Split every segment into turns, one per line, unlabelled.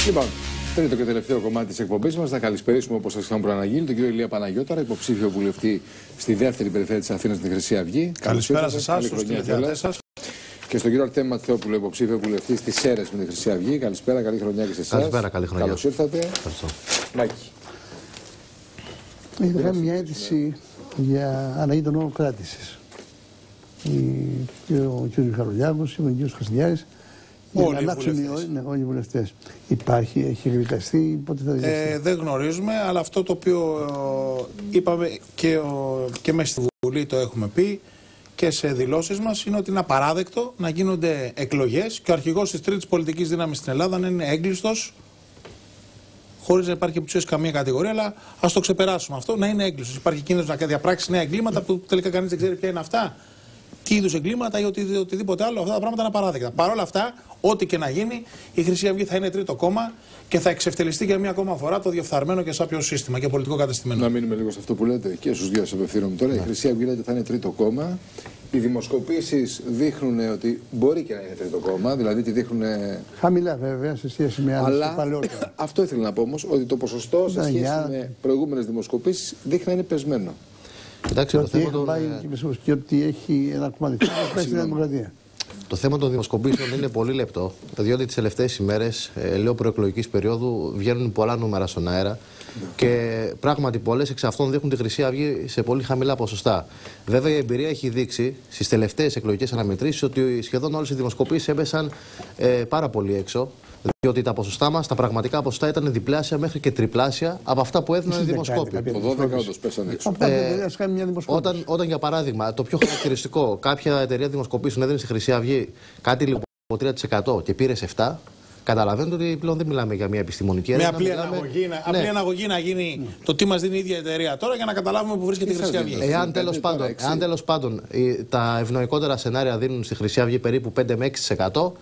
Λοιπόν, τρίτο και τελευταίο κομμάτι τη εκπομπή μα. Να καλησπερίσουμε, όπως σας είχαμε προαναγγείλει, τον κύριο Ηλία Παναγιώταρα, υποψήφιο βουλευτή στη δεύτερη περιφέρεια της Αθήνας, στην Χρυσή Αυγή.
Καλησπέρα σε εσάς, στους τηλεθεατές σας.
Και στον κύριο Αρτέμι Ματθεόπουλο, υποψήφιο βουλευτή στις Σέρρες με τη Χρυσή Αυγή. Καλησπέρα, καλή χρονιά και σε εσάς.
Καλησπέρα, καλή χρονιά.
Καλώς ήρθατε.
Ευχαριστώ.
Μάκη.
Είχα κάνει μια αίτηση για αλλαγή των όρων κράτησης. Ο κ. Χαρολιάκος, ο κ. Χασιδιάρης. Για να αλλάξουν όλοι οι βουλευτές. Υπάρχει, έχει εκδικαστεί, πότε θα δικαστεί?
Δεν γνωρίζουμε, αλλά αυτό το οποίο είπαμε και μέσα στη Βουλή το έχουμε πει και σε δηλώσεις μας, είναι ότι είναι απαράδεκτο να γίνονται εκλογές και ο αρχηγός της τρίτης πολιτικής δύναμης στην Ελλάδα να είναι έγκλειστος, χωρίς να υπάρχει επί καμία κατηγορία, αλλά ας το ξεπεράσουμε αυτό, να είναι έγκλειστος. Υπάρχει κίνδυνος να διαπράξει νέα εγκλήματα που τελικά κανείς δεν ξέρει ποια είναι αυτά. Τι είδους εγκλήματα ή οτιδήποτε άλλο, αυτά τα πράγματα είναι απαράδεκτα. Παρ' όλα αυτά, ό,τι και να γίνει, η Χρυσή Αυγή θα είναι τρίτο κόμμα και θα εξευτελιστεί για μία ακόμα φορά το διεφθαρμένο και σάπιο σύστημα και πολιτικό κατεστημένο.
Να μείνουμε λίγο σε αυτό που λέτε και στους δύο σας απευθύνομαι τώρα. Η Χρυσή Αυγή λέτε θα είναι τρίτο κόμμα. Οι δημοσκοπήσεις δείχνουν ότι μπορεί και να είναι τρίτο κόμμα, δηλαδή τη δείχνουν.
Χαμηλά βέβαια σε σχέση με άλλες παλαιότερα.
Αυτό ήθελα να πω όμως, ότι το ποσοστό σε σχέση με προηγούμενες δημοσκοπήσεις δείχνει να είναι πεσμένο.
Κοιτάξτε, το θέμα
και ότι έχει ένα κομμάτι πάει στη Δημοκρατία.
Το θέμα των δημοσκοπήσεων είναι πολύ λεπτό, διότι τις τελευταίες ημέρες, λέω προεκλογικής περίοδου, βγαίνουν πολλά νούμερα στον αέρα και πράγματι πολλές εξ αυτών δείχνουν τη Χρυσή Αυγή σε πολύ χαμηλά ποσοστά. Βέβαια, η εμπειρία έχει δείξει στις τελευταίες εκλογικές αναμετρήσεις ότι σχεδόν όλες οι δημοσκοπήσεις έπεσαν πάρα πολύ έξω. Διότι τα ποσοστά μας, τα πραγματικά ποσοστά ήταν διπλάσια μέχρι και τριπλάσια από αυτά που έδιναν οι δημοσκόποι.
Το 12 όντως πέσανε έξω.
Όταν για παράδειγμα, το πιο χαρακτηριστικό, κάποια εταιρεία δημοσκοπήσεων έδινε στη Χρυσή Αυγή κάτι λίγο από 3% και πήρε σε 7%, καταλαβαίνετε ότι πλέον δεν μιλάμε για μια επιστημονική έρευνα.
Με απλή αναγωγή να γίνει το τι μας δίνει η ίδια εταιρεία τώρα για να καταλάβουμε που βρίσκεται η Χρυσή Αυγή.
Εάν τέλος πάντων τα ευνοϊκότερα σενάρια δίνουν στη Χρυσή Αυγή περίπου 5 με 6%,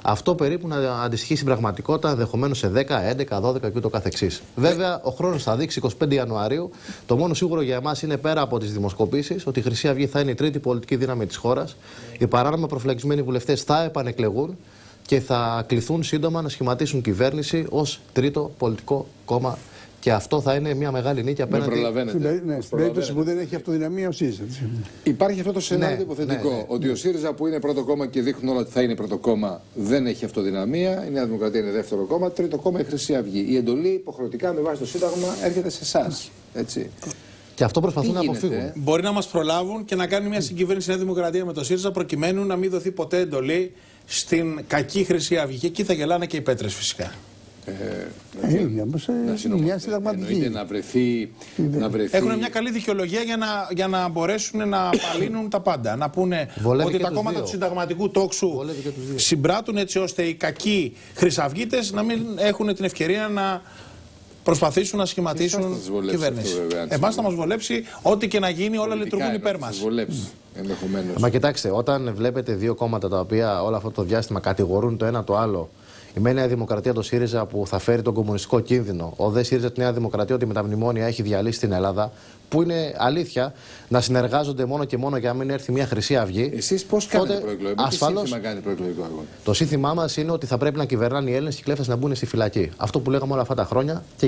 αυτό περίπου να αντιστοιχεί στην πραγματικότητα ενδεχομένως σε 10, 11, 12 και ούτω καθεξής. Βέβαια, ο χρόνος θα δείξει 25 Ιανουαρίου. Το μόνο σίγουρο για εμάς είναι πέρα από τις δημοσκοπήσεις ότι η Χρυσή Αυγή θα είναι η τρίτη πολιτική δύναμη της χώρας. Οι παράνομα προφυλακισμένοι βουλευτές θα επανεκλεγούν και θα κληθούν σύντομα να σχηματίσουν κυβέρνηση ως τρίτο πολιτικό κόμμα. Και αυτό θα είναι μια μεγάλη νίκη απέναντι.
Στην περίπτωση που δεν έχει αυτοδυναμία ο ΣΥΡΙΖΑ.
Υπάρχει αυτό το σενάριο υποθετικό. Ότι ο ΣΥΡΙΖΑ που είναι πρώτο κόμμα και δείχνουν όλα ότι θα είναι πρώτο κόμμα δεν έχει αυτοδυναμία. Η Νέα Δημοκρατία είναι δεύτερο κόμμα. Τρίτο κόμμα η Χρυσή Αυγή. Η εντολή υποχρεωτικά με βάση το Σύνταγμα έρχεται σε εσάς.
Και αυτό προσπαθούν να αποφύγουν.
Μπορεί να μας προλάβουν και να κάνουν μια συγκυβέρνηση Νέα Δημοκρατία με το ΣΥΡΙΖΑ προκειμένου να μην δοθεί ποτέ εντολή στην κακή Χρυσή Αυγή. Και εκεί θα γελάνε και οι πέτρες φυσικά.
Μια συνταγματική.
Να βρεθεί.
Έχουν μια καλή δικαιολογία για να μπορέσουν να απαλύνουν τα πάντα. Να πούνε ότι τα κόμματα του συνταγματικού τόξου συμπράττουν έτσι ώστε οι κακοί χρυσαυγίτες να μην έχουν την ευκαιρία να προσπαθήσουν να σχηματίσουν κυβέρνηση. Εμάς θα μας βολέψει, ό,τι και να γίνει, όλα λειτουργούν υπέρ μας.
Μα κοιτάξτε, όταν βλέπετε δύο κόμματα τα οποία όλο αυτό το διάστημα κατηγορούν το ένα το άλλο, η Νέα Δημοκρατία το ΣΥΡΙΖΑ που θα φέρει τον κομμουνιστικό κίνδυνο, ο δε ΣΥΡΙΖΑ τη Νέα Δημοκρατία ότι με τα μνημόνια έχει διαλύσει την Ελλάδα, που είναι αλήθεια να συνεργάζονται μόνο και μόνο για να μην έρθει μια Χρυσή Αυγή.
Εσείς πώς κάνετε προεκλογικό? Τι σύνθημα κάνει προεκλογικό αγώνα?
Το σύνθημά μας είναι ότι θα πρέπει να κυβερνάνε οι Έλληνες και οι κλέφτες να μπουν στη φυλακή. Αυτό που λέγαμε όλα αυτά τα χρόνια και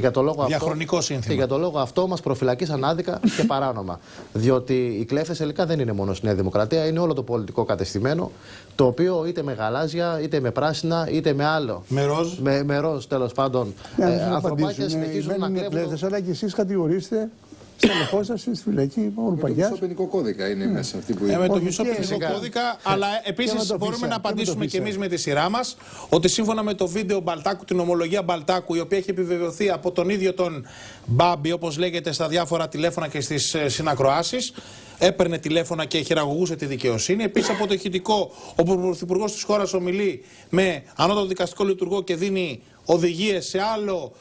για το λόγο αυτό μας προφυλακίσαν άδικα και παράνομα. Διότι οι κλέφτες τελικά δεν είναι μόνο στη Νέα Δημοκρατία, είναι όλο το πολιτικό κατεστημένο, το οποίο είτε με γαλάζια, είτε με πράσινα, είτε με άλλο. Με ροζ τέλος πάντων.
Ανθρωπάκια συνεχίζουν να κλέβουν. Αλλά και εσείς κατηγορείστε στελεχό σας στη φυλακή, ο Ρουπαγιάς.
Το ποινικό κώδικα είναι μέσα αυτή που είναι.
Με το μισό ποινικό κώδικα, αλλά επίσης μπορούμε να απαντήσουμε και εμείς με τη σειρά μας ότι σύμφωνα με το βίντεο Μπαλτάκου, την ομολογία Μπαλτάκου, η οποία έχει επιβεβαιωθεί από τον ίδιο τον Μπάμπη, όπως λέγεται στα διάφορα τηλέφωνα και στις συνακροάσεις, έπαιρνε τηλέφωνα και χειραγωγούσε τη δικαιοσύνη. Επίσης από το ηχητικό, όπου ο Πρωθυπουργός της χώρας ομιλεί με ανώτατο δικαστικό λειτουργό και δίνει οδηγίες σε άλλο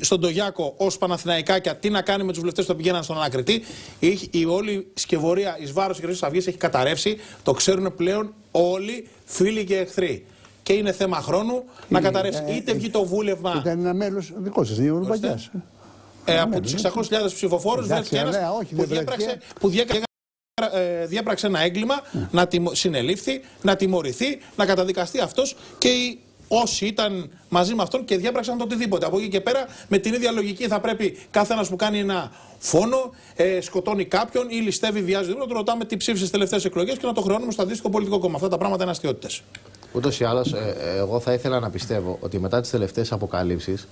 στον Τογιάκο ως Παναθηναϊκάκια τι να κάνει με τους βουλευτές που πηγαίναν στον ανακριτή. Η όλη σκευωρία εις βάρος της Χρυσής Αυγής έχει καταρρεύσει. Το ξέρουν πλέον όλοι φίλοι και εχθροί. Και είναι θέμα χρόνου να καταρρεύσει. Είτε βγει το βούλευμα.
Ήταν ένα μέλος δικό σας, ο Ρουπαγιάς.
Από τους 600.000 ψηφοφόρους βρέθηκε ένας που διέπραξε ένα έγκλημα, να συνελήφθη, να τιμωρηθεί, να καταδικαστεί αυτός και η όσοι ήταν μαζί με αυτόν και διέπραξαν το οτιδήποτε. Από εκεί και πέρα, με την ίδια λογική θα πρέπει κάθε ένας που κάνει ένα φόνο, σκοτώνει κάποιον ή ληστεύει, βιάζει, να το ρωτάμε τι ψήφισε στις τελευταίες εκλογές και να το χρεώνουμε στο αντίστοιχο πολιτικό κόμμα. Αυτά τα πράγματα είναι αστιότητες.
Ούτως ή άλλως, εγώ θα ήθελα να πιστεύω ότι μετά τις τελευταίες αποκαλύψεις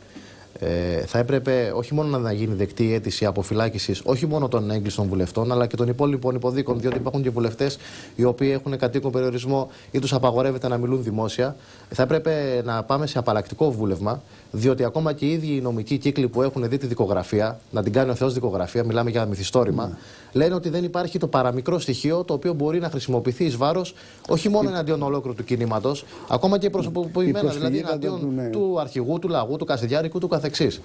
θα έπρεπε όχι μόνο να γίνει δεκτή η αίτηση αποφυλάκησης όχι μόνο των έγκλειστων βουλευτών, αλλά και των υπόλοιπων υποδίκων. Διότι υπάρχουν και βουλευτές οι οποίοι έχουν κατοίκον περιορισμό ή τους απαγορεύεται να μιλούν δημόσια. Θα έπρεπε να πάμε σε απαλλακτικό βούλευμα, διότι ακόμα και οι ίδιοι οι νομικοί κύκλοι που έχουν δει τη δικογραφία, να την κάνει ο Θεός δικογραφία, μιλάμε για μυθιστόρημα, λένε ότι δεν υπάρχει το παραμικρό στοιχείο το οποίο μπορεί να χρησιμοποιηθεί εις βάρος όχι μόνο εναντίον ολόκληρου του κινήματος, ακόμα και προσωποποιημένα, δηλαδή εναντίον του αρχηγού, του λαγού, του Κασιδιάρικου, του καθεξής.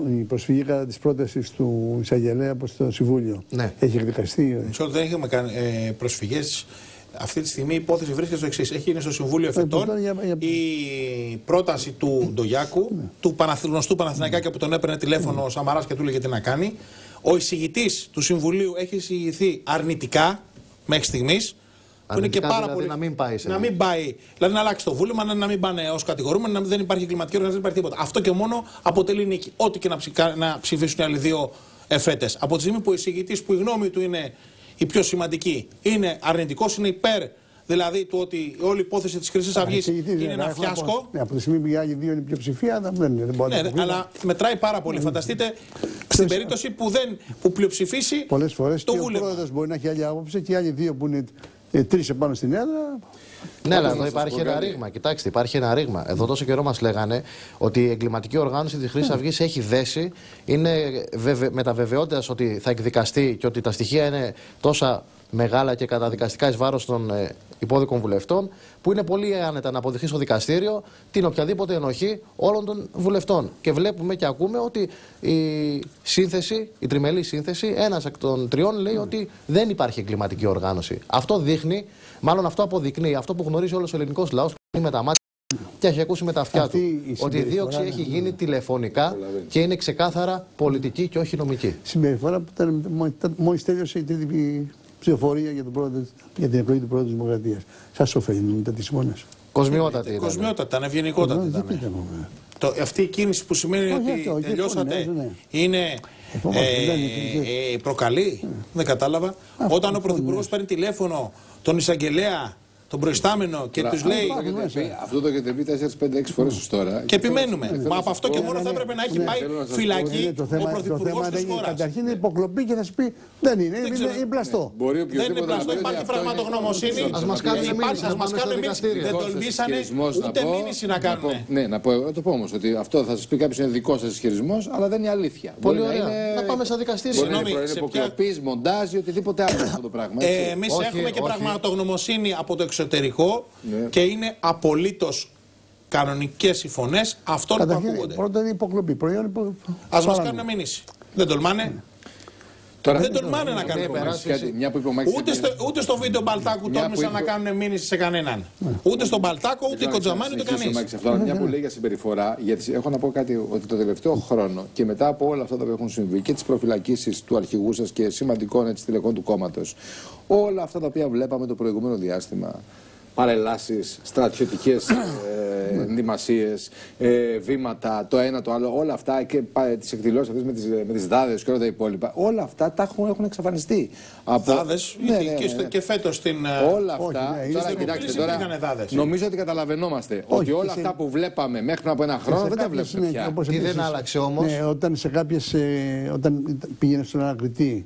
Η προσφυγή κατά της πρότασης του εισαγγελέα προς το Συμβούλιο έχει εκδικαστεί.
Δεν έχουμε κάνει προσφυγές. Αυτή τη στιγμή η υπόθεση βρίσκεται στο εξής. Έχει γίνει στο Συμβούλιο Εφετών η πρόταση του Ντογιάκου, του γνωστού Παναθηναϊκάκη που τον έπαιρνε τηλέφωνο ο Σαμαράς και του έλεγε τι να κάνει. Ο εισηγητής του Συμβουλίου έχει εισηγηθεί αρνητικά μέχρι στιγμής. Που είναι και πάρα
δηλαδή
πολύ.
Να μην πάει.
Δηλαδή να αλλάξει το βούλευμα, να μην πάνε ως κατηγορούμενοι, να δεν υπάρχει κλιματική οργάνωση, δεν υπάρχει τίποτα. Αυτό και μόνο αποτελεί νίκη. Ό,τι και να ψηφίσουν οι άλλοι δύο εφέτες. Από τη στιγμή που ο εισηγητής, που η γνώμη του είναι η πιο σημαντική, είναι αρνητικός, είναι υπέρ δηλαδή του ότι όλη η υπόθεση της Χρυσής Αυγής είναι ένα φιάσκο.
Από τη στιγμή που οι άλλοι δύο είναι η πλειοψηφία, δεν μπορεί να.
Αλλά μετράει πάρα πολύ. Φανταστείτε στην περίπτωση που πλειοψηφίσει.
Πολλές φορές και ο πρόεδρος μπορεί να έχει άλλη άποψη και οι άλλοι δύο που είναι τρεις επάνω στην έδρα.
Ναι, αλλά εδώ υπάρχει ένα ρήγμα. Κοιτάξτε, υπάρχει ένα ρήγμα. Εδώ τόσο καιρό μας λέγανε ότι η εγκληματική οργάνωση της Χρυσής Αυγής έχει δέσει, είναι με τα βεβαιότητας ότι θα εκδικαστεί και ότι τα στοιχεία είναι τόσα μεγάλα και καταδικαστικά εις βάρος των υπόδικων βουλευτών, που είναι πολύ άνετα να αποδειχθεί στο δικαστήριο την οποιαδήποτε ενοχή όλων των βουλευτών. Και βλέπουμε και ακούμε ότι η τριμελή σύνθεση, ένας εκ των τριών λέει ότι δεν υπάρχει εγκληματική οργάνωση. Αυτό δείχνει, μάλλον αυτό αποδεικνύει αυτό που γνωρίζει όλος ο ελληνικός λαός, που είναι με τα μάτια και έχει ακούσει με τα αυτιά του. Ότι η δίωξη έχει γίνει τηλεφωνικά και είναι ξεκάθαρα πολιτική και όχι νομική.
Συμπεριφορά που ήταν μόλις τέλειωσε η τρίτη ψηφοφορία για την εκλογή του Πρόεδρου της Δημοκρατίας. Σας ωφέλει μετά τις μόνες.
Κοσμιότατη.
Κοσμιότατη, ευγενικότατη ήταν. Αυτή η κίνηση που σημαίνει ότι τελειώσατε είναι προκαλεί. Δεν κατάλαβα. Όταν ο Πρωθυπουργός παίρνει τηλέφωνο τον εισαγγελέα, τον προϊστάμενο και τους λέει.
Αυτό το έχετε πει 4-5-6 φορές ως τώρα.
Και επιμένουμε. Μα από αυτό και μόνο θα έπρεπε να έχει πάει φυλακή ο Πρωθυπουργός της χώρας.
Καταρχήν είναι υποκλοπή και θα σου πει δεν είναι, είναι πλαστό.
Δεν είναι πλαστό, υπάρχει πραγματογνωμοσύνη.
Ας μας κάνουν μήνυση.
Δεν τολμήσανε ούτε μήνυση να κάνουν.
Ναι, να το πω όμως ότι αυτό θα σας πει κάποιος είναι δικό σας ισχυρισμός, αλλά δεν είναι αλήθεια.
Πολύ ωραία. Να πάμε στα δικαστήρια.
Είναι υποκλοπής, μοντάζ ή οτιδήποτε άλλο αυτό το πράγμα.
Εμείς έχουμε και πραγματογνωμοσύνη από το εξωτερικό και είναι απολύτως κανονικές οι φωνές αυτών που ακούγονται.
Πρώτα είναι υποκλοπή.
Ας μας κάνουν μήνυση. Δεν τολμάνε. Δεν τολμάνε να κάνουν μήνυση. Ούτε στο βίντεο Μπαλτάκου τόλμησαν να κάνουν μήνυση σε κανέναν. Ούτε στον Μπαλτάκο, ούτε Κοντζαμάνι, ούτε κανείς.
Μια που λέει για συμπεριφορά, γιατί έχω να πω κάτι ότι το τελευταίο χρόνο και μετά από όλα αυτά που έχουν συμβεί και τις προφυλακίσεις του αρχηγού σας και σημαντικών στελεχών του κόμματος, όλα αυτά τα οποία βλέπαμε το προηγούμενο διάστημα, παρελάσεις, στρατιωτικές ενδυμασίες, βήματα, το ένα το άλλο, όλα αυτά και τις εκδηλώσεις αυτές με τις δάδες και όλα τα υπόλοιπα, όλα αυτά έχουν εξαφανιστεί.
Δάδες, και φέτος την.
Όλα αυτά. Τώρα κοιτάξτε, τώρα νομίζω ότι καταλαβαίνόμαστε ότι όλα αυτά που βλέπαμε μέχρι πριν από ένα χρόνο δεν τα βλέπουμε πια.
Τι δεν άλλαξε όμως.
Όταν πήγαινε στον ανακριτή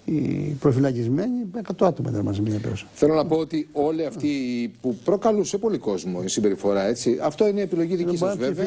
οι προφυλακισμένοι, 100 άτομα ήταν μαζί με
Θέλω να πω ότι όλοι αυτοί που προκαλούσε πολύ κόσμο η συμπεριφορά, έτσι, αυτό είναι η επιλογή δική σας βέβαια,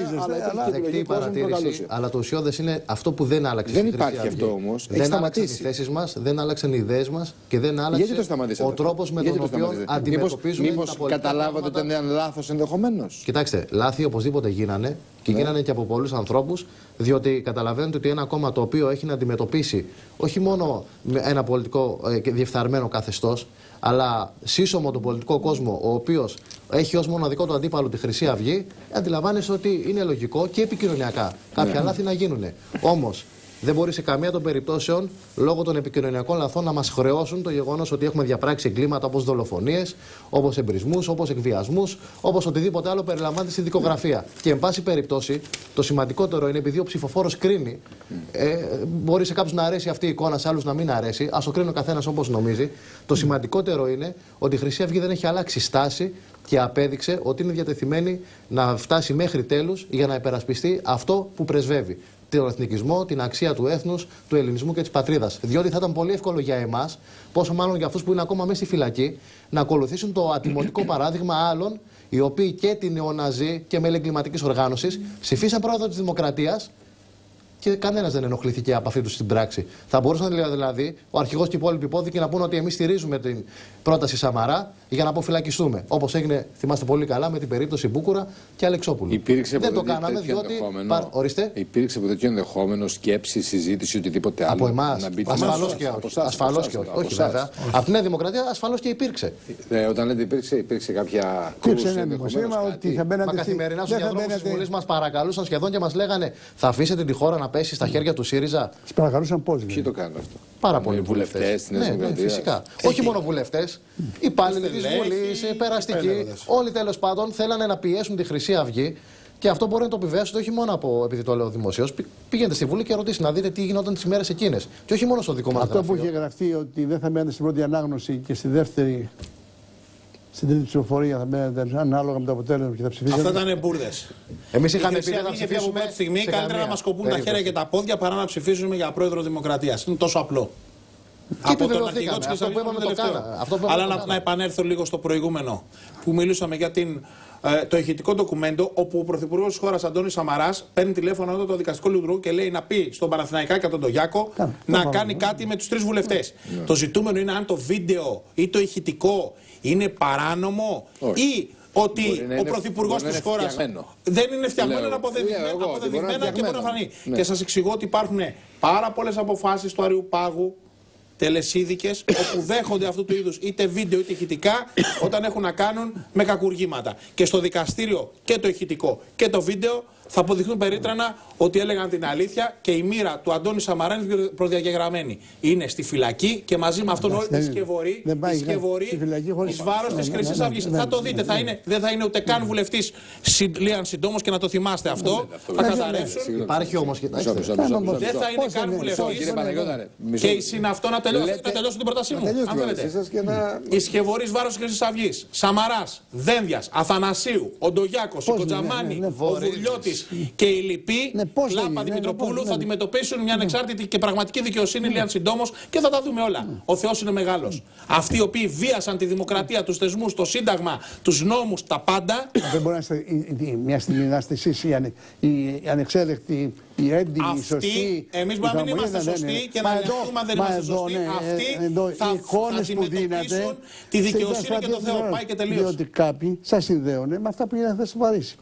αλλά το ουσιώδες είναι αυτό που δεν άλλαξε.
Δεν υπάρχει αυτό όμως.
Δεν άλλαξαν οι θέσεις μας, δεν άλλαξαν οι ιδέες μας και δεν άλλαξε ο τρόπος με τον οποίο αντιμετωπίζουμε τα πολιτικά.
Καταλάβατε ότι ήταν λάθος ενδεχομένως.
Κοιτάξτε, λάθη οπωσδήποτε γίνανε. Και γίνανε και από πολλούς ανθρώπους, διότι καταλαβαίνετε ότι ένα κόμμα το οποίο έχει να αντιμετωπίσει όχι μόνο ένα πολιτικό και διεφθαρμένο καθεστώς, αλλά σύσσωμο τον πολιτικό κόσμο, ο οποίος έχει ως μοναδικό του αντίπαλο τη Χρυσή Αυγή, αντιλαμβάνεσαι ότι είναι λογικό και επικοινωνιακά κάποια λάθη να γίνουν. Όμως δεν μπορεί σε καμία των περιπτώσεων, λόγω των επικοινωνιακών λαθών, να μας χρεώσουν το γεγονός ότι έχουμε διαπράξει εγκλήματα όπως δολοφονίες, όπως εμπρισμούς, όπως εκβιασμούς, όπως οτιδήποτε άλλο περιλαμβάνεται στη δικογραφία. Και εν πάση περιπτώσει, το σημαντικότερο είναι, επειδή ο ψηφοφόρος κρίνει, μπορεί σε κάποιους να αρέσει αυτή η εικόνα, σε άλλους να μην αρέσει, ας το κρίνει ο καθένας όπως νομίζει. Το σημαντικότερο είναι ότι η Χρυσή Αυγή δεν έχει αλλάξει στάση και απέδειξε ότι είναι διατεθειμένη να φτάσει μέχρι τέλους για να υπερασπιστεί αυτό που πρεσβεύει. Τον εθνικισμό, την αξία του έθνους, του ελληνισμού και της πατρίδας. Διότι θα ήταν πολύ εύκολο για εμάς, πόσο μάλλον για αυτούς που είναι ακόμα μέσα στη φυλακή, να ακολουθήσουν το ατιμωτικό παράδειγμα άλλων, οι οποίοι και την νεοναζί και μέλη εγκληματικής οργάνωσης ψηφίσαν πρόεδρο της Δημοκρατίας και κανένας δεν ενοχλήθηκε από αυτή του την πράξη. Θα μπορούσαν δηλαδή ο αρχηγός και οι υπόλοιποι υπόδικοι να πούνε ότι εμείς στηρίζουμε την πρόταση Σαμαρά για να αποφυλακιστούμε. Όπως έγινε, θυμάστε πολύ καλά, με την περίπτωση Μπούκουρα και Αλεξόπουλου.
Δεν το κάναμε διότι. Υπήρξε από τέτοιο ενδεχόμενο σκέψη, συζήτηση, οτιδήποτε άλλο.
Από εμάς. Ασφαλώς και όχι. Όχι, βέβαια. Από την Νέα Δημοκρατία ασφαλώς και υπήρξε.
Όταν λέτε υπήρξε κάποια.
Υπήρξε ένα δημοσίευμα ότι θα μπαίνατε.
Καθημερινά στους διαδρόμους της Βουλής μας παρακαλούσαν σχεδόν και μας λέγανε, θα αφήσετε τη χώρα να πέσει στα χέρια του ΣΥΡΙΖΑ.
Σας παρακαλούσαν πώς.
Ποιοι το κάνουν αυτό?
Πάρα πολλοί βουλευτές.
Ναι,
φυσικά. Όχι μόνο βουλευτές, υπάλληλοι της Βουλής, περαστικοί. Όλοι τέλος πάντων θέλανε να πιέσουν τη Χρυσή Αυγή. Και αυτό μπορεί να το επιβεβαιώσετε όχι μόνο επειδή το λέω δημοσίως. Πήγαινε στη Βουλή και ρωτήσετε να δείτε τι γινόταν τις ημέρες εκείνες. Και όχι μόνο στο δικό μας
αυτό
γραφείο.
που είχε γραφτεί ότι δεν θα μένετε στην πρώτη ανάγνωση και στη δεύτερη. Στην τρίτη ψηφοφορία θα μένετε ανάλογα με το αποτέλεσμα και θα ψηφίσετε.
Αυτά ήταν μπουρδες.
Εμείς είχαμε
πει να ψηφίσουμε από πρώτη στιγμή καλύτερα να μας κοπούν τα χέρια και τα πόδια παρά να ψηφίζουμε για πρόεδρο Δημοκρατίας. Είναι τόσο απλό.
Από τον αρχηγό της Χρυσής Αυγής το τελευταίο.
Αλλά να επανέλθω λίγο στο προηγούμενο που μιλούσαμε για το ηχητικό ντοκουμέντο, όπου ο πρωθυπουργός της χώρας Αντώνης Σαμαράς παίρνει τηλέφωνο εδώ το δικαστικό λειτουργό και λέει να πει στον Παναθηναϊκά και τον Γιάκο να κάνει κάτι με τους 3 βουλευτές. Το ζητούμενο είναι αν το βίντεο ή το ηχητικό είναι παράνομο ή ότι ο πρωθυπουργός της χώρας δεν είναι φτιαγμένο, είναι αποδεδειγμένα και μπορεί να φανεί. Και σας εξηγώ ότι υπάρχουν πάρα πολλές αποφάσεις του Αριουπάγου, τελεσίδικες, όπου δέχονται αυτού του είδους είτε βίντεο είτε ηχητικά όταν έχουν να κάνουν με κακουργήματα. Και στο δικαστήριο και το ηχητικό και το βίντεο θα αποδειχθούν περίτρανα ότι έλεγαν την αλήθεια και η μοίρα του Αντώνη Σαμαρά είναι προδιαγεγραμμένη. Είναι στη φυλακή και μαζί με αυτόν όλη τη σκευωρή εις βάρος της Χρυσής Αυγής. Θα το δείτε, δεν θα είναι ούτε καν βουλευτής Λίαν συντόμως και να το θυμάστε αυτό. Θα καταρρεύσουν.
Υπάρχει όμως και
δεν θα είναι καν βουλευτής. Και η συναυτό να τελειώσω την πρότασή μου. Αν θέλετε. Η σκευωρή εις βάρος της Χρυσής Αυγής. Σαμαράς, Δένδιας, Αθανασίου, ο Ντογιάκος, ο Κοτζαμάνη, ο Βουλιώτης και οι λοιποί, Λάμπα Δημητροπούλου, θα αντιμετωπίσουν μια ανεξάρτητη και πραγματική δικαιοσύνη Λίαν συντόμως και θα τα δούμε όλα. Ο Θεός είναι μεγάλος. Αυτοί οι οποίοι βίασαν τη δημοκρατία, τους θεσμούς, το Σύνταγμα, τους νόμους, τα πάντα.
Δεν μπορεί να είστε μια στιγμή να είστε εσείς οι ανεξέλεκτοι, οι έντιμοι, οι σωστοί.
Εμείς μπορούμε να μην είμαστε σωστοί και να ελεγχθούμε αν δεν είμαστε σωστοί. Αυτοί θα αντιμετωπίσουν τη δικαιοσύνη και το Θεό. Πάει και τελείως.
Διότι κάποιοι σας συνδέουν με αυτά που έγιναν χθες στο Παρίσι.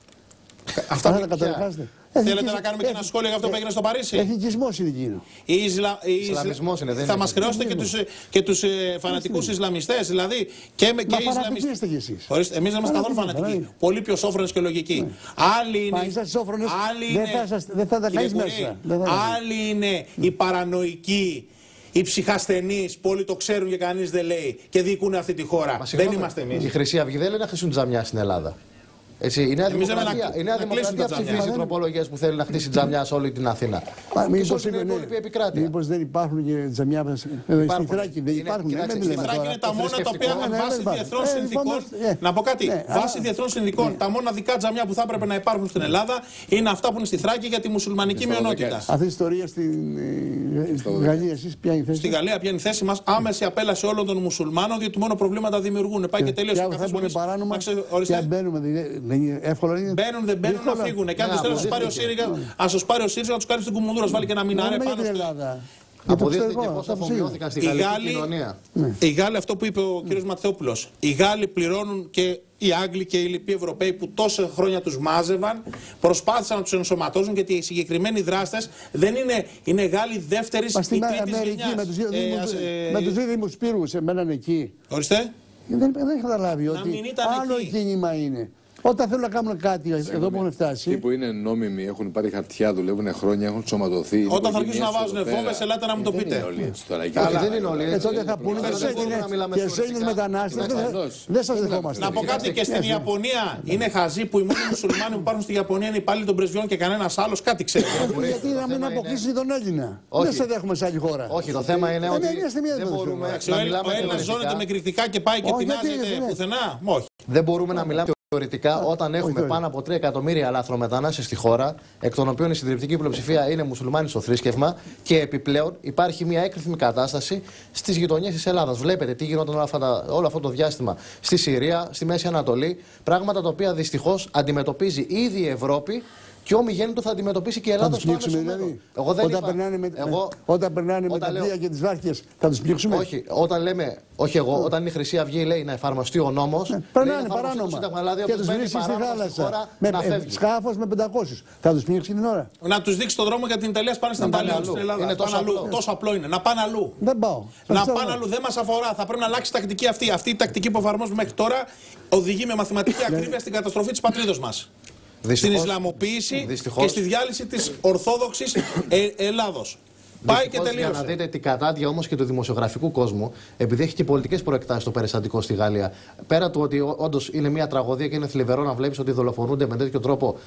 Αυτά που καταδικάζετε. Θέλετε να κάνουμε και ένα σχόλιο για αυτό που έγινε στο Παρίσι?
Εθνικισμός είναι εκείνο.
Ισλαμισμός είναι.
Θα μας χρεώσετε και τους φανατικούς Ισλαμιστές, δηλαδή.
Μα φανατικοί είστε κι εσείς.
Εμείς δεν είμαστε καθόλου φανατικοί. Πολύ πιο σόφρονες και λογικοί. Άλλοι είναι οι παρανοϊκοί, οι ψυχασθενείς που όλοι το ξέρουν και κανείς δεν λέει και διοικούν αυτή τη χώρα. Δεν είμαστε εμείς.
Η Χρυσή Αυγή δεν λέει να χτίσουν τζαμιά στην Ελλάδα. Έτσι, η Νέα Δημοκρατία ψηφίζει τροπολογίες που θέλει να χτίσει τζαμιά σε όλη την Αθήνα.
Μήπως είναι υπόλοιπη επικράτεια. Μήπως δεν υπάρχουν και τζαμιά στη Θράκη? Δεν υπάρχουν.
Στη Θράκη είναι τα μόνα τα οποία βάσει διεθνών συνδικών. Να πω κάτι. Βάσει διεθνών συνδικών, τα μοναδικά τζαμιά που θα έπρεπε να υπάρχουν στην Ελλάδα είναι αυτά που είναι στη Θράκη για τη μουσουλμανική μειονότητα.
Αυτή η ιστορία στην Γαλλία, εσείς ποια είναι η θέση?
Στη Γαλλία ποια είναι η θέση μας? Άμεση απέλαση όλων των μουσουλμάνων, διότι μόνο προβλήματα δημιουργούν. Πάει και τελείωσε. Μπαίνουν, δεν μπαίνουν να φύγουν. Και αν τους θέλει να τους πάρει ο ΣΥΡΙΖΑ, ας τους πάρει ο ΣΥΡΙΖΑ να τους κάνει στην Κουμουνδούρα, βάλει και ένα μηνάρε πάνω.
Αποδείχθηκε πώς αφομοιώθηκαν στη γαλλική κοινωνία.
Οι Γάλλοι, αυτό που είπε ο κ. Ματθεόπουλος, οι Γάλλοι πληρώνουν και οι Άγγλοι και οι λοιποί Ευρωπαίοι που τόσα χρόνια τους μάζευαν, προσπάθησαν να τους ενσωματώσουν, γιατί οι συγκεκριμένοι δράστες δεν είναι Γάλλοι δεύτερης ή τρίτης γενιάς.
Με τους δίδυμους πύργους εμέναν εκεί.
Ορίστε.
Δεν έχει καταλάβει ότι άλλο κίνημα είναι. Όταν θέλουν να κάνουν κάτι εδώ που έχουν φτάσει.
Αυτοί που είναι νόμιμοι, έχουν πάρει χαρτιά, δουλεύουν χρόνια, έχουν σωματωθεί.
Όταν θα αρχίσουν να βάζουν φόβες, ελάτε να μου το πείτε.
Δεν είναι όλοι.
Τότε θα πούνε και σε Έλληνες μετανάστες. Δεν σας δεχόμαστε.
Να πω κάτι, και στην Ιαπωνία είναι χαζοί που οι μόνοι μουσουλμάνοι που υπάρχουν στη Ιαπωνία είναι υπάλληλοι των πρεσβειών και κανένας άλλος κάτι ξέρει.
Γιατί να μην αποκλείσει τον Έλληνα. Δεν σε δέχομαι σε άλλη χώρα.
Όχι, το θέμα είναι ότι δεν μπορούμε να μιλάμε.
Ο Έλληνας ζώνεται με κριτικά και πάει και τεινάζεται πουθενά. Όχι.
Δεν μπορούμε να μιλάμε θεωρητικά όταν έχουμε πάνω από 3 εκατομμύρια λαθρομετανάστες στη χώρα, εκ των οποίων η συντριπτική πλειοψηφία είναι μουσουλμάνοι στο θρήσκευμα, και επιπλέον υπάρχει μια έκρηθμη κατάσταση στις γειτονιές της Ελλάδας. Βλέπετε τι γινόταν όλο αυτό το διάστημα στη Συρία, στη Μέση Ανατολή, πράγματα τα οποία δυστυχώς αντιμετωπίζει ήδη η Ευρώπη. Και ομιγέννητο θα αντιμετωπίσει και η Ελλάδα στο άμεσο μέλλον.
Όταν περνάνε με τα πλοία και τις βάρκες, θα τους πλήξουμε.
Όχι, όταν λέμε, όχι εγώ, όταν η Χρυσή Αυγή λέει να εφαρμοστεί ο νόμος,
περνάνε παράνομα. Και τους βρίσκει στη θάλασσα. Σκάφος με 500. Θα τους πλήξει την ώρα.
Να τους δείξει τον δρόμο για την Ιταλία, πάνε στην Ιταλία. Στην Ελλάδα.
Είναι
τόσο απλό είναι. Να πάνε αλλού.
Δεν πάω.
Να πάνε αλλού. Δεν μας αφορά. Θα πρέπει να αλλάξει η τακτική αυτή. Αυτή η τακτική που εφαρμόζουμε μέχρι τώρα οδηγεί με μαθηματική ακρίβεια στην καταστροφή της πατρίδος μας. Στην Ισλαμοποίηση και στη διάλυση της Ορθόδοξης Ελλάδος. Πάει και τελείωσε.
Για να δείτε την κατάδια όμως και του δημοσιογραφικού κόσμου, επειδή έχει και πολιτικές προεκτάσεις το περιστατικό στη Γαλλία, πέρα του ότι όντως είναι μια τραγωδία και είναι θλιβερό να βλέπεις ότι δολοφονούνται με τέτοιο τρόπο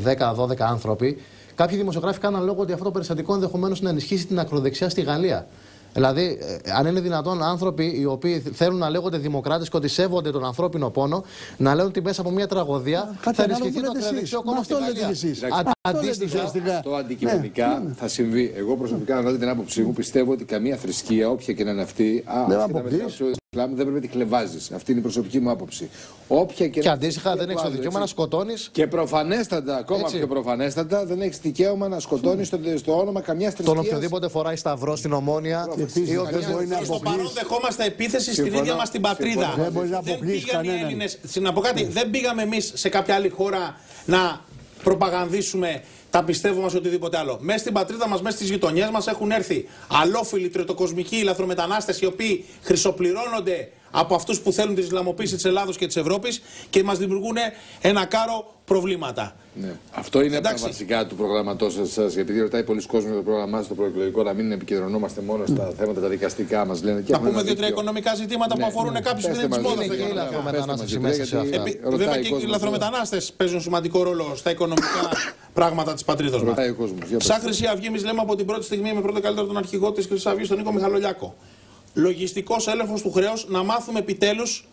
10-12 άνθρωποι, κάποιοι δημοσιογράφοι κάναν λόγο ότι αυτό το περιστατικό ενδεχομένως να ενισχύσει την ακροδεξιά στη Γαλλία. Δηλαδή, αν είναι δυνατόν άνθρωποι οι οποίοι θέλουν να λέγονται δημοκράτες και ότι σέβονται τον ανθρώπινο πόνο, να λένε ότι μέσα από μια τραγωδία θα ενισχυθεί το ακροδεξιό κόμμα στη Γαλλία.
Αυτό αντικειμενικά θα συμβεί. Εγώ προσωπικά, να δείτε την άποψή μου, πιστεύω ότι καμία θρησκεία, όποια και να είναι αυτή, δεν πρέπει να τη κλεβάζεις. Αυτή είναι η προσωπική μου άποψη.
Και αντίστοιχα, δεν έχεις το δικαίωμα να σκοτώνεις.
Και προφανέστατα, ακόμα πιο προφανέστατα, δεν έχεις δικαίωμα να σκοτώνεις στο όνομα καμιά θρησκείας.
Τον οποιοδήποτε φοράει σταυρό στην Ομόνια.
Στο παρόν δεχόμαστε επίθεση στην ίδια μας την πατρίδα. Δεν πήγαν οι Έλληνες. Να πω κάτι, δεν πήγαμε εμείς σε κάποια άλλη χώρα να προπαγανδίσουμε τα πιστεύω μας οτιδήποτε άλλο. Μέσα στην πατρίδα μας, μέσα στις γειτονιές μας έχουν έρθει αλόφιλοι, τριτοκοσμικοί λαθρομετανάστες οι οποίοι χρυσοπληρώνονται από αυτούς που θέλουν την Ισλαμοποίηση της Ελλάδος και της Ευρώπης και μας δημιουργούν ένα κάρο προβλήματα.
Ναι. Αυτό είναι από τα βασικά του προγραμματός σας. Επειδή ρωτάει πολλοί κόσμοι το πρόγραμμά σας το προεκλογικό, να μην επικεντρωνόμαστε μόνο στα θέματα τα δικαστικά μας. Λένε,
να πούμε 2-3 οικονομικά ζητήματα που αφορούν κάποιους που δεν είναι της μόδας. Βέβαια και οι λαθρομετανάστες παίζουν σημαντικό ρόλο στα οικονομικά πράγματα της πατρίδος μας. Σαν Χρυσή Αυγή, εμείς λέμε από την πρώτη στιγμή με πρώτο καλύτερο τον αρχηγό της Χρυσής Αυγής, τον Νίκο Μιχαλολιάκο. Λογιστικός έλεγχος του χρέους, να μάθουμε επιτέλους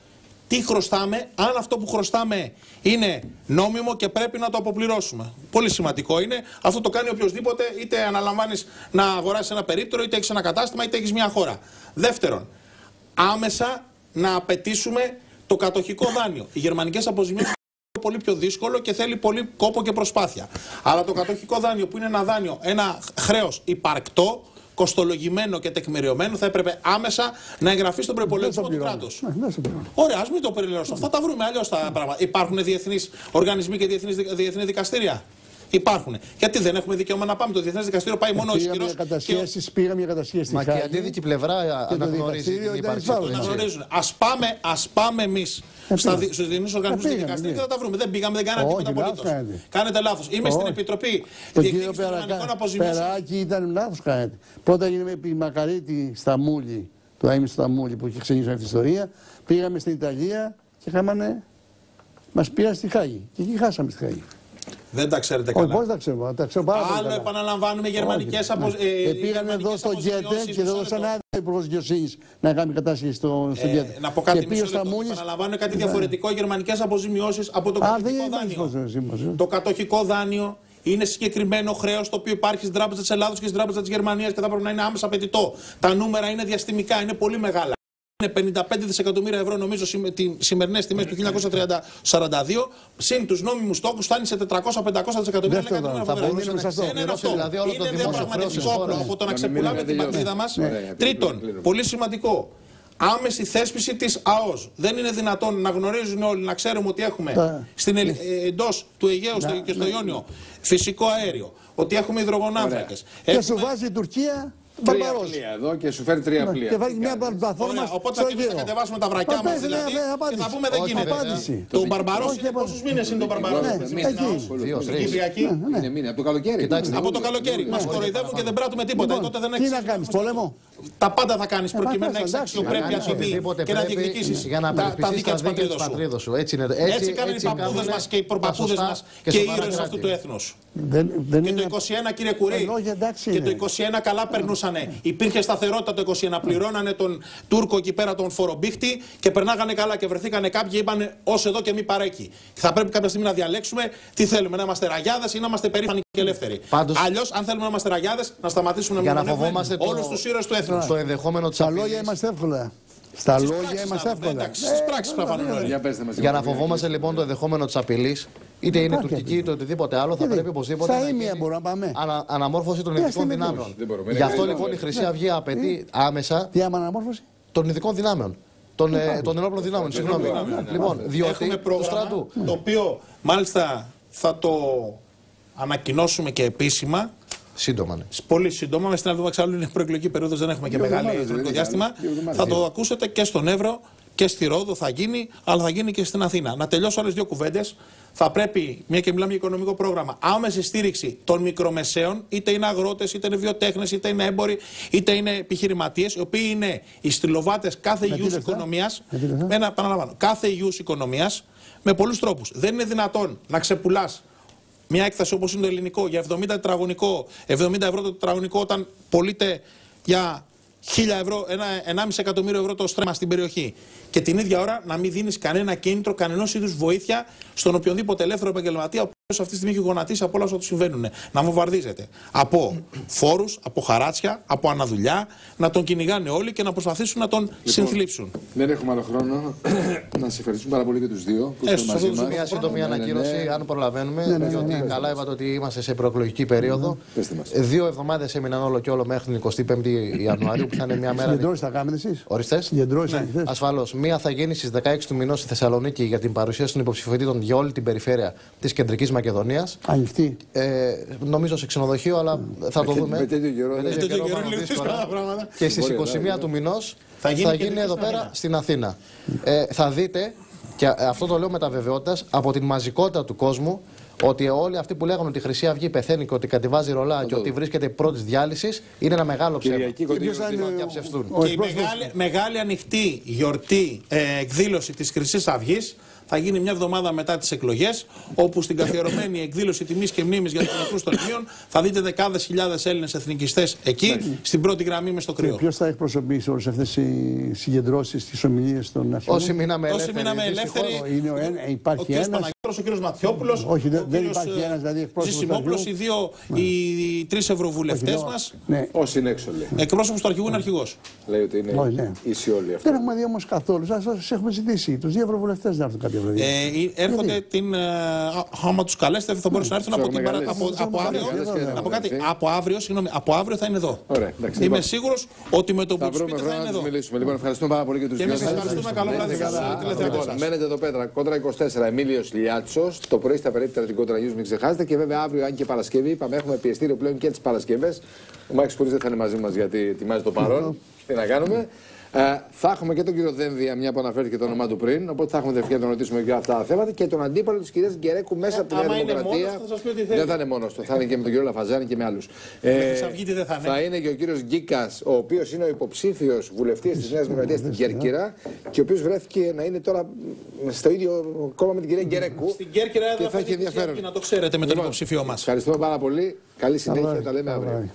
τι χρωστάμε, αν αυτό που χρωστάμε είναι νόμιμο και πρέπει να το αποπληρώσουμε. Πολύ σημαντικό είναι. Αυτό το κάνει οποιοδήποτε, είτε αναλαμβάνεις να αγοράσεις ένα περίπτερο, είτε έχεις ένα κατάστημα, είτε έχεις μια χώρα. Δεύτερον, άμεσα να απαιτήσουμε το κατοχικό δάνειο. Οι γερμανικές αποζημιώσεις είναι πολύ πιο δύσκολο και θέλει πολύ κόπο και προσπάθεια. Αλλά το κατοχικό δάνειο, που είναι ένα δάνειο, ένα χρέος υπαρκτό, κοστολογημένο και τεκμηριωμένο, θα έπρεπε άμεσα να εγγραφεί στον προϋπολογισμό του κράτους. Ωραία, ας μην το περιλαμβάνουμε. Αυτά τα βρούμε αλλιώς τα πράγματα. Υπάρχουν διεθνείς οργανισμοί και διεθνή δικαστήρια. Υπάρχουν. Γιατί δεν έχουμε δικαίωμα να πάμε. Το Διεθνές Δικαστήριο πάει μόνο ισχυρός.
Πήγαμε για κατασχέσεις.
Μα και η αντίδικη πλευρά αναγνωρίζει την ύπαρξη αυτών.
Ας πάμε εμείς στους διεθνείς οργανισμούς και δικαστήρια και θα τα βρούμε. Δεν πήγαμε, δεν κάναμε τίποτα απολύτως. Κάνετε λάθος. Είμαι στην Επιτροπή Διεκδίκησης των Γερμανικών Αποζημιώσεων.
Περάκι ήταν λάθος κάνετε. Πρώτα έγινε με τη Μακαρίτη Σταμούλη, το Άιμι Σταμούλη που είχε ξεκινήσει αυτή τη ιστορία. Πήγαμε στην Ιταλία και μας πήραν στη Χάγη. Και εκεί χάσαμε στη Χάγη.
Δεν τα ξέρετε καλά.
Πώς τα ξέρω, τα ξέρω πάρα πολύ.
Άλλο επαναλαμβάνουμε γερμανικές αποζημιώσεις.
Πήγαν εδώ στο Γκέτε και εδώ σαν άδεια υπουργός δικαιοσύνης να κάνει κατάσχεση στο Γκέτε.
Να πω κάτι μισό λεπτό. Επαναλαμβάνω κάτι διαφορετικό. Γερμανικές αποζημιώσεις από το κατοχικό δάνειο. Το κατοχικό δάνειο είναι συγκεκριμένο χρέος το οποίο υπάρχει στην Τράπεζα της Ελλάδος και στην Τράπεζα της Γερμανίας και θα πρέπει να είναι άμεσα απαιτητό. Τα νούμερα είναι διαστημικά, είναι πολύ μεγάλα. Είναι 55 δισεκατομμύρια ευρώ, νομίζω, σημερινές τιμές του 1942. Συν τους νόμιμους στόχους φτάνει σε 400-500 δισεκατομμύρια. Είναι αυτό. Είναι διαπραγματευτικό όπλο από το να ξεπουλάμε την πατρίδα μας. Τρίτον, πολύ σημαντικό, άμεση θέσπιση της ΑΟΣ. Δεν είναι δυνατόν να γνωρίζουν όλοι, να ξέρουμε ότι έχουμε εντός του Αιγαίου και στο Ιόνιο φυσικό αέριο, ότι έχουμε υδρογονάνθρακες.
Και σου βάζει η Τουρκία Μπαρμπαρός.
Εδώ και σου φέρει 3 πλοία.
Και βάλει μια πλατφόρμα.
Οπότε εμείς θα κατεβάσουμε τα βρακιά μας δηλαδή και θα πούμε δεν γίνεται. Το Μπαρμπαρός είναι πόσους μήνες είναι το Μπαρμπαρός?
Κυπριακή. Είναι από το καλοκαίρι.
Από το καλοκαίρι. Μας κοροϊδεύουν και δεν πράττουμε τίποτα.
Τι να κάνεις, πόλεμο?
Τα πάντα θα κάνεις προκειμένου να έχεις αξιοπρέπεια τιμή και να διεκδικήσεις τα δίκαια της πατρίδος σου. Έτσι κάνουν οι παππούδες μας και οι προπαππούδες μας και οι ήρωες αυτού του έθνους. Και το 21, κύριε Κουρί, και το 21 καλά περνούσανε. Υπήρχε σταθερότητα το 21. Πληρώνανε τον Τούρκο εκεί πέρα, τον φορομπίχτη και περνάγανε καλά. Και βρεθήκανε κάποιοι και είπανε ως εδώ και μη παρέκει. Θα πρέπει κάποια στιγμή να διαλέξουμε τι θέλουμε, να είμαστε ραγιάδες ή να είμαστε περήφανοι και ελεύθεροι. Αλλιώς, αν θέλουμε να είμαστε ραγιάδες, να σταματήσουμε να μιλάμε όλους τους ήρωες του έθνους.
Το ενδεχόμενο της
στα λόγια είμαστε εύκολα. Στα λόγια είμαστε εύκολα.
Στις πράξεις
για να φοβόμαστε λοιπόν το ενδεχόμενο της απειλής, είτε είναι τουρκική είτε οτιδήποτε άλλο, θα πρέπει οπωσδήποτε
στα ήμια μπορούμε να πάμε.
Αναμόρφωση των ειδικών δυνάμεων. Γι' αυτό λοιπόν η Χρυσή Αυγή απαιτεί άμεσα των ειδικών δυνάμεων. Των ενόπλων δυνάμεων, συγγνώμη. Λοιπόν, διότι
έχουμε πρόγραμμα το οποίο μάλιστα θα το ανακοινώσουμε και επίσημα.
Σύντομα, ναι.
Πολύ σύντομα. Στην εβδομάδα εξάλλου είναι προεκλογική περίοδος, δεν έχουμε και μεγάλο χρονικό διάστημα. Θα το ακούσετε και στον Εύρο και στη Ρόδο θα γίνει, αλλά θα γίνει και στην Αθήνα. Να τελειώσω άλλες δύο κουβέντες. Θα πρέπει, μια και μιλάμε για οικονομικό πρόγραμμα, άμεση στήριξη των μικρομεσαίων, είτε είναι αγρότες, είτε είναι βιοτέχνες, είτε είναι έμποροι, είτε είναι επιχειρηματίες, οι οποίοι είναι οι στυλοβάτες κάθε υγιούς οικονομίας. Επαναλαμβάνω, κάθε υγιούς οικονομίας με πολλούς τρόπους. Δεν είναι δυνατόν να ξεπουλάς μια έκταση όπως είναι το ελληνικό για 70 τετραγωνικό, 70 ευρώ το τετραγωνικό, όταν πωλείται για 1.000 ευρώ, 1,5 εκατομμύριο ευρώ το στρέμμα στην περιοχή. Και την ίδια ώρα να μην δίνεις κανένα κίνητρο, κανενός είδους βοήθεια στον οποιονδήποτε ελεύθερο επαγγελματία, ο οποίος αυτή τη στιγμή έχει γονατίσει από όλα όσα του συμβαίνουν. Να μου βαρδίζεται. Από φόρους, από χαράτσια, από αναδουλειά, να τον κυνηγάνε όλοι και να προσπαθήσουν να τον συνθλίψουν.
Δεν έχουμε άλλο χρόνο. Να σε ευχαριστούμε πάρα πολύ και τους δύο.
Μια σύντομη ανακοίνωση, αν προλαβαίνουμε, διότι καλά είπατε ότι είμαστε σε προεκλογική περίοδο. 2 εβδομάδες έμειναν όλο και όλο μέχρι την 25η Ιανουαρίου, που θα είναι μια μέρα.
Συγκεντρώσεις θα κάνετε εσείς?
Οριστές. Ασφαλώς. Μία θα γίνει στις 16 του μηνός στη Θεσσαλονίκη για την παρουσίαση των υποψηφιωτήτων για όλη την περιφέρεια της Κεντρικής Μακεδονίας.
Ανοιχτή.
Νομίζω σε ξενοδοχείο, αλλά θα το δούμε.
Με τέτοιο καιρό.
Και στις 21 του μηνός θα γίνει εδώ πέρα στην Αθήνα. Θα δείτε, και αυτό το λέω με τα βεβαιότητας, από την μαζικότητα του κόσμου, ότι όλοι αυτοί που λέγανε ότι η Χρυσή Αυγή πεθαίνει και ότι κατεβάζει ρολά και ότι βρίσκεται πρώτη διάλυση είναι ένα μεγάλο ψέμα.
Και η μεγάλη ανοιχτή γιορτή εκδήλωση της Χρυσής Αυγής θα γίνει μια εβδομάδα μετά τις εκλογές, όπου στην καθιερωμένη εκδήλωση τιμής και μνήμης για τους νεκρούς των Ιμίων θα δείτε δεκάδες χιλιάδες Έλληνες εθνικιστές εκεί, στην πρώτη γραμμή μες στο κρύο.
Ποιος θα εκπροσωπήσει όλες αυτές οι συγκεντρώσεις, τις ομιλίες των αρχαίων?
Όσοι μείναμε
ελεύθεροι.
Υπάρχει ένας.
Ο κύριος Ματιόπουλος,
όχι, δεν υπάρχει ένας δηλαδή εκπρόσωπος του αρχηγού.
Οι 3 ευρωβουλευτές μας.
Όσοι είναι έξω, λέει.
Εκπρόσωπος του αρχηγού είναι αρχηγός.
Λέει ότι είναι ίσοι όλοι αυτοί.
Δεν έχουμε δει όμως καθόλου. Σας έχουμε ζητήσει. Τους 2 ευρωβουλευτές να έρθουν κάποια βραδιά.
Έρχονται άμα τους καλέσετε θα μπορούσαν να έρθουν από αύριο. Από αύριο, συγγνώμη, από αύριο θα είναι εδώ. Είμαι σίγουρος ότι με το που τους πείτε θα είναι εδώ.
Λοιπόν, ευχαριστούμε πάρα πολύ και τους δύο.
Και εμείς ευχαριστούμε. Καλό βράδυ στους τηλεθεατές σας.
Μένετε εδώ πέρα, κόντρα 24, Εμίλιος Λιάτσος. Το πρωί στα περίπτερα την Κόντρα News, μην ξεχάσετε. Και βέβαια αύριο, αν και Παρασκευή, είπαμε έχουμε πιεστήριο πλέον και τις Παρασκευές. Ο Μάκης Κουρής δεν θα είναι μαζί μας γιατί ετοιμάζει το παρόν. Τι να κάνουμε. Θα έχουμε και τον κύριο Δένδια, μια που αναφέρθηκε το όνομά του πριν. Οπότε θα έχουμε την ευκαιρία να τον ρωτήσουμε για αυτά τα θέματα. Και τον αντίπαλο της κυρίας Γκερέκου μέσα από τη Νέα Δημοκρατία. Δεν θα είναι μόνος του. Θα είναι και με τον κύριο Λαφαζάνη και με άλλους. Θα είναι και ο κύριος Γκίκας, ο οποίος είναι ο υποψήφιος βουλευτής της Νέας Δημοκρατίας στην Κέρκυρα. Και ο οποίος βρέθηκε να είναι τώρα στο ίδιο κόμμα με την κυρία Γκερέκου.
Στην Κέρκυρα
και θα έχει ενδιαφέρον.
Να το ξέρετε με τον υποψήφιό μας.
Ευχαριστούμε πάρα πολύ. Καλή συνέχεια. Τα λέμε αύριο.